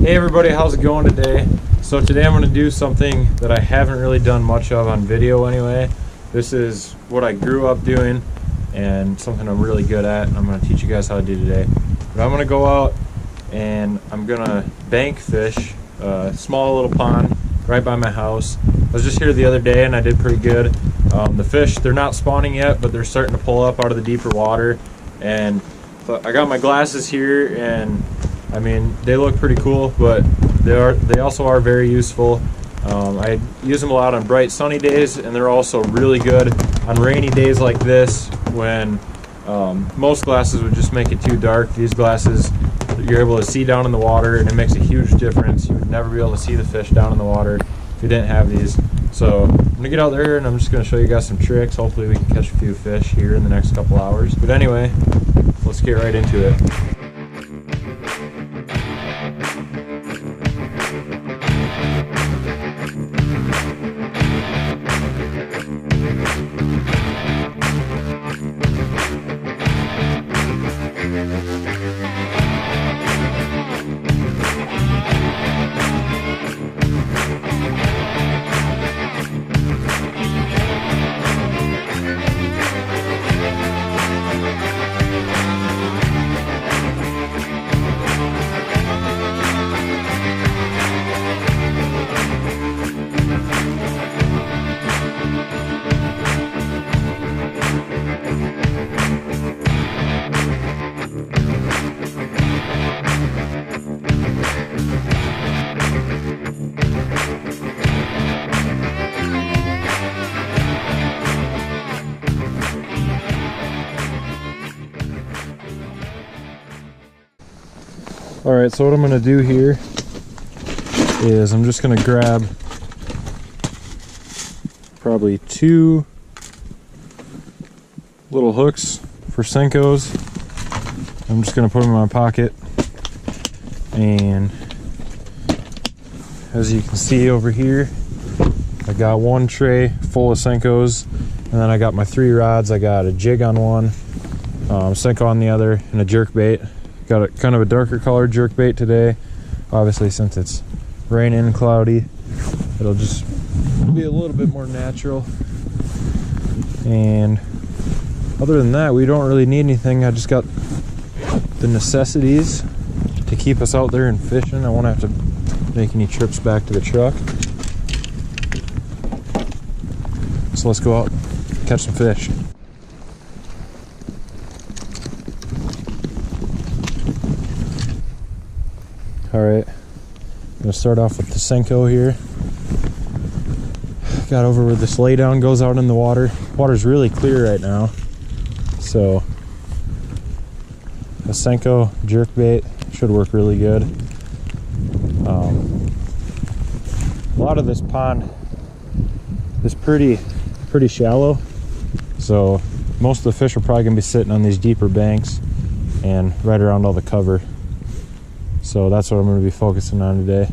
Hey everybody, how's it going today? So today I'm going to do something that I haven't really done much of on video anyway. This is what I grew up doing and something I'm really good at, and I'm going to teach you guys how to do today. But I'm going to go out and I'm going to bank fish a small little pond right by my house. I was just here the other day and I did pretty good. The fish, they're not spawning yet, but they're starting to pull up out of the deeper water. And so I got my glasses here, and I mean, they look pretty cool, but they also are very useful. I use them a lot on bright sunny days, and they're also really good on rainy days like this when most glasses would just make it too dark. These glasses, you're able to see down in the water, and it makes a huge difference. You would never be able to see the fish down in the water if you didn't have these. So I'm gonna get out there and I'm just gonna show you guys some tricks. Hopefully we can catch a few fish here in the next couple hours. But anyway, let's get right into it. Alright, so what I'm going to do here is I'm just going to grab probably 2 little hooks for Senkos. I'm just going to put them in my pocket, and as you can see over here, I got 1 tray full of Senkos, and then I got my 3 rods. I got a jig on one, Senko on the other, and a jerkbait. Got a kind of a darker colored jerkbait today. Obviously, since it's raining and cloudy, it'll just be a little bit more natural. And other than that, we don't really need anything. I just got the necessities to keep us out there and fishing. I won't have to make any trips back to the truck. So let's go out and catch some fish. Alright, I'm going to start off with the Senko here. Got over where this laydown goes out in the water. Water's really clear right now, so a Senko jerkbait should work really good. A lot of this pond is pretty shallow, so most of the fish are probably going to be sitting on these deeper banks and right around all the cover. So that's what I'm going to be focusing on today.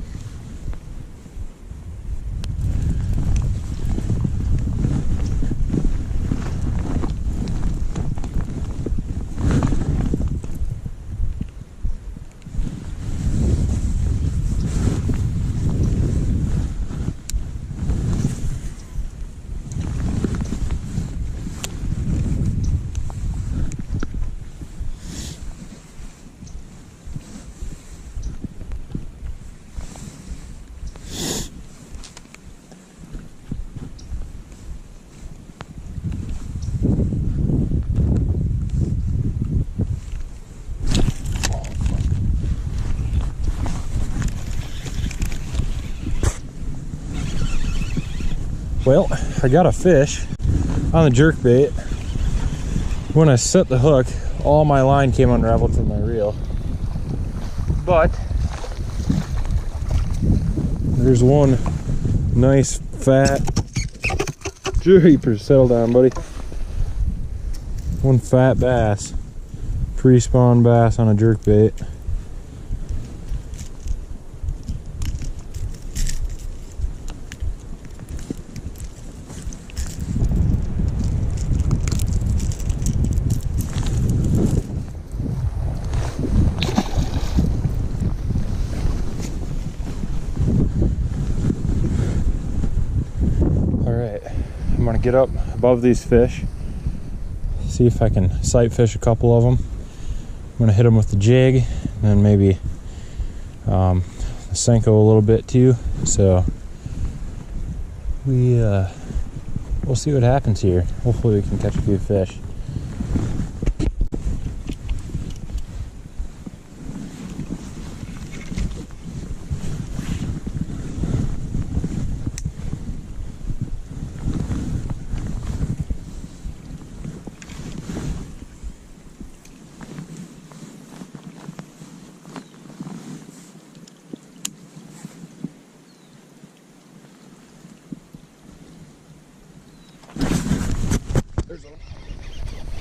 Well, I got a fish on the jerkbait. When I set the hook, all my line came unraveled from my reel. But there's one nice fat jeepers, settle down, buddy. One fat bass, pre-spawn bass on a jerkbait. get up above these fish, see if I can sight fish a couple of them. I'm gonna hit them with the jig, and then maybe the Senko a little bit too. So we'll see what happens here. Hopefully we can catch a few fish.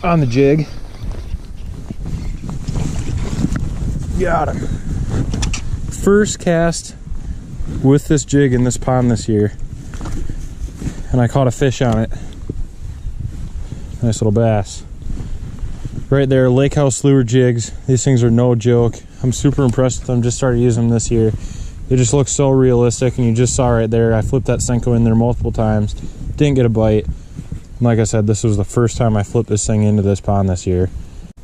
On the jig. Got him. First cast with this jig in this pond this year, and I caught a fish on it. Nice little bass. Right there, Lake House lure jigs. These things are no joke. I'm super impressed with them. Just started using them this year. They just look so realistic, and you just saw right there, I flipped that Senko in there multiple times. Didn't get a bite. Like I said, this was the first time I flipped this thing into this pond this year,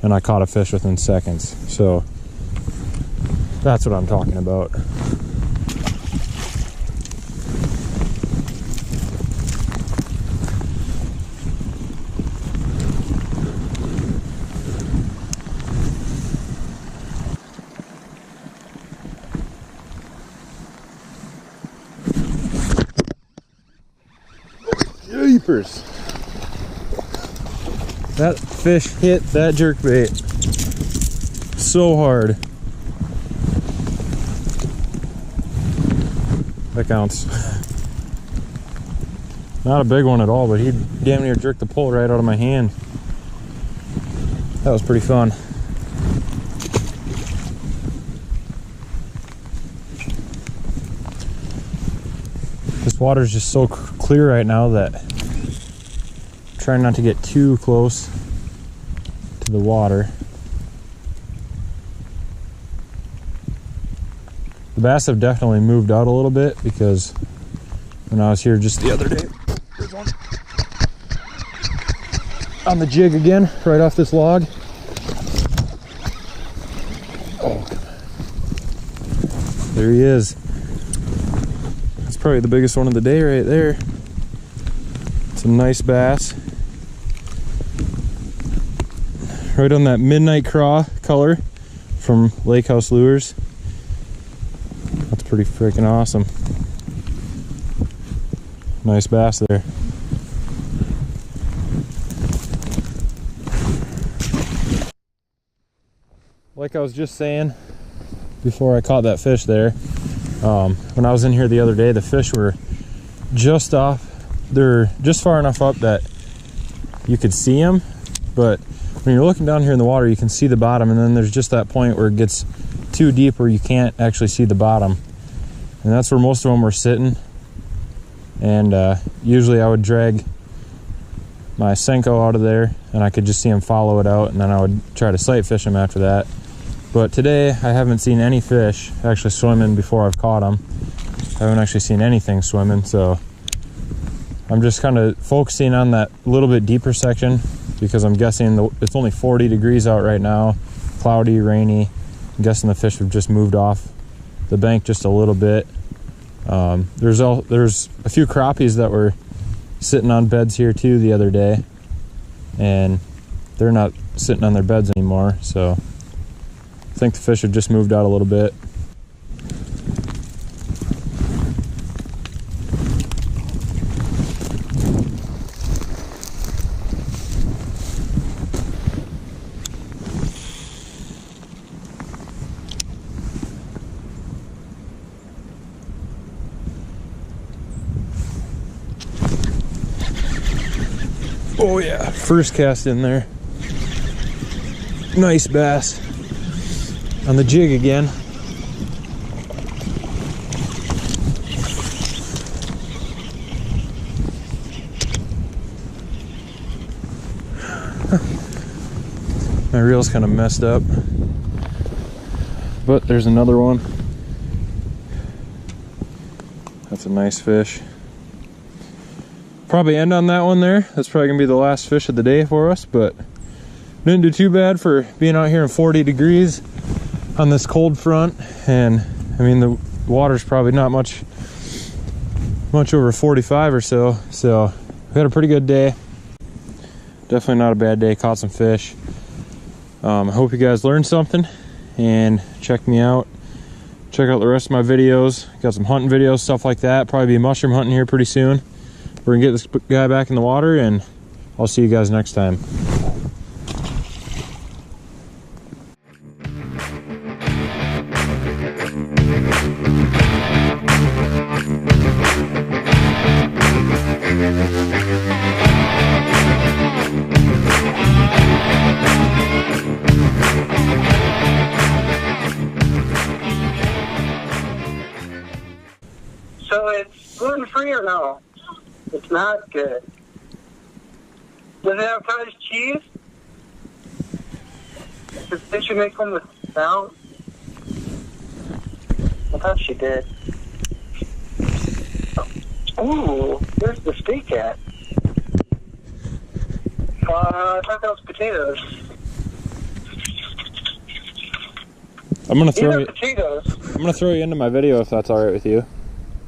and I caught a fish within seconds. So that's what I'm talking about. Jeepers. That fish hit that jerkbait so hard. That counts. Not a big one at all, but he damn near jerked the pole right out of my hand. That was pretty fun. This water is just so clear right now that trying not to get too close to the water. The bass have definitely moved out a little bit, because when I was here just the other day, there's one on the jig again, right off this log. Oh, there he is. That's probably the biggest one of the day right there. It's a nice bass. Right on that midnight craw color from Lake House Lures. That's pretty freaking awesome. Nice bass there. Like I was just saying before I caught that fish there, when I was in here the other day, the fish were just off. They're just far enough up that you could see them, but when you're looking down here in the water, you can see the bottom, and then there's just that point where it gets too deep where you can't actually see the bottom. And that's where most of them were sitting. And usually I would drag my Senko out of there, and I could just see them follow it out, and then I would try to sight fish them after that. But today I haven't seen any fish actually swimming before I've caught them. I haven't actually seen anything swimming, so I'm just kind of focusing on that little bit deeper section, because I'm guessing it's only 40 degrees out right now, cloudy, rainy. I'm guessing the fish have just moved off the bank just a little bit. There's a few crappies that were sitting on beds here too the other day, and they're not sitting on their beds anymore, so I think the fish have just moved out a little bit. Oh yeah, first cast in there. Nice bass. On the jig again. My reel's kind of messed up, but there's another one. That's a nice fish. probably end on that one there. That's probably gonna be the last fish of the day for us, but didn't do too bad for being out here in 40 degrees on this cold front. And I mean, the water's probably not much over 45 or so. So we had a pretty good day. Definitely not a bad day. Caught some fish. I hope you guys learned something and check me out. Check out the rest of my videos. Got some hunting videos, stuff like that. Probably be mushroom hunting here pretty soon. We're gonna get this guy back in the water, and I'll see you guys next time. So it's gluten-free or no? It's not good. Does it have cottage cheese? Did she make one without? I thought she did. Ooh, where's the steak at? I thought that was potatoes. I'm gonna throw potatoes. I'm gonna throw you into my video if that's all right with you.